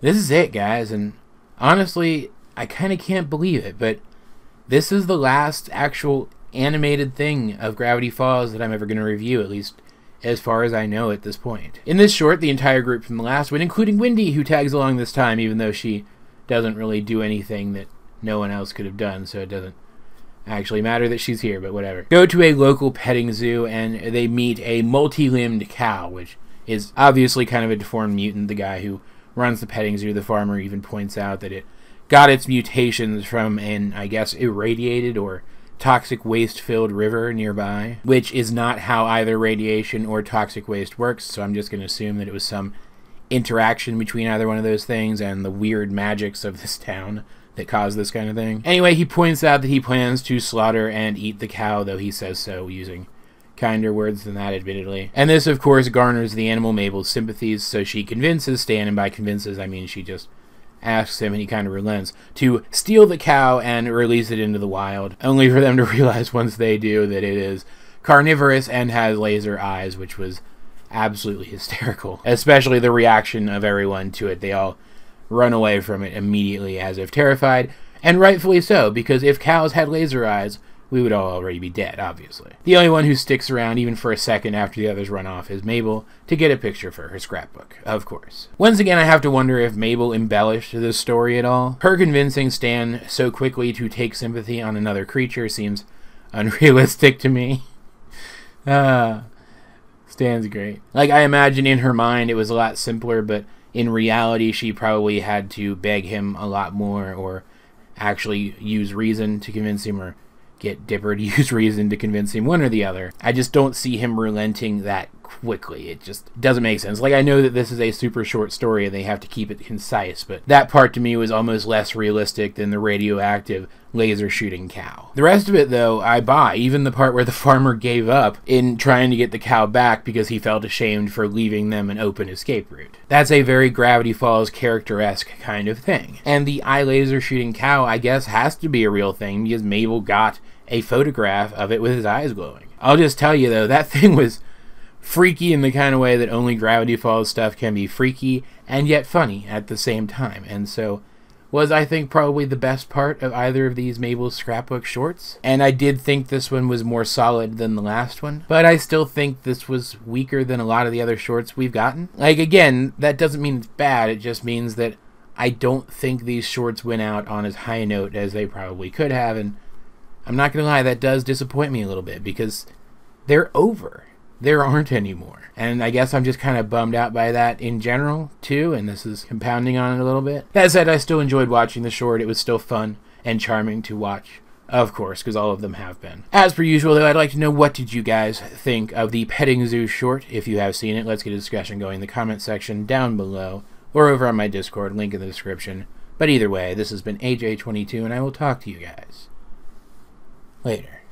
This is it, guys, and honestly, I kind of can't believe it, but this is the last actual animated thing of Gravity Falls that I'm ever going to review, at least as far as I know at this point. In this short, the entire group from the last one, including Wendy, who tags along this time, even though she doesn't really do anything that no one else could have done, so it doesn't actually matter that she's here, but whatever. Go to a local petting zoo, and they meet a multi-limbed cow, which is obviously kind of a deformed mutant. The guy who runs the petting zoo, the farmer, even points out that it got its mutations from an, I guess, irradiated or toxic waste-filled river nearby, which is not how either radiation or toxic waste works, so I'm just going to assume that it was some interaction between either one of those things and the weird magics of this town that caused this kind of thing. Anyway, he points out that he plans to slaughter and eat the cow, though he says so using kinder words than that, admittedly. And this, of course, garners the animal Mabel's sympathies, so she convinces Stan, and by convinces, I mean she just asks him, and he kind of relents, to steal the cow and release it into the wild, only for them to realize once they do that it is carnivorous and has laser eyes, which was absolutely hysterical. Especially the reaction of everyone to it. They all run away from it immediately as if terrified, and rightfully so, because if cows had laser eyes, we would all already be dead, obviously. The only one who sticks around even for a second after the others run off is Mabel, to get a picture for her scrapbook, of course. Once again, I have to wonder if Mabel embellished this story at all. Her convincing Stan so quickly to take sympathy on another creature seems unrealistic to me. Stan's great. Like, I imagine in her mind it was a lot simpler, but in reality she probably had to beg him a lot more, or actually use reason to convince him, or get Dipper to use reason to convince him, one or the other. I just don't see him relenting that quickly. It just doesn't make sense. Like, I know that this is a super short story and they have to keep it concise, but that part to me was almost less realistic than the radioactive laser shooting cow. The rest of it, though, I buy. Even the part where the farmer gave up in trying to get the cow back because he felt ashamed for leaving them an open escape route. That's a very Gravity Falls character-esque kind of thing. And the eye laser shooting cow, I guess, has to be a real thing because Mabel got a photograph of it with his eyes glowing. I'll just tell you, though, that thing was freaky in the kind of way that only Gravity Falls stuff can be freaky and yet funny at the same time. And so was, I think, probably the best part of either of these Mabel's scrapbook shorts. And I did think this one was more solid than the last one, but I still think this was weaker than a lot of the other shorts we've gotten. Like, again, that doesn't mean it's bad, it just means that I don't think these shorts went out on as high a note as they probably could have, and I'm not gonna lie, that does disappoint me a little bit, because they're over. There aren't any more. And I guess I'm just kind of bummed out by that in general, too, and this is compounding on it a little bit. That said, I still enjoyed watching the short. It was still fun and charming to watch, of course, because all of them have been. As per usual, though, I'd like to know, what did you guys think of the Petting Zoo short? If you have seen it, let's get a discussion going in the comment section down below, or over on my Discord, link in the description. But either way, this has been AJ22, and I will talk to you guys later.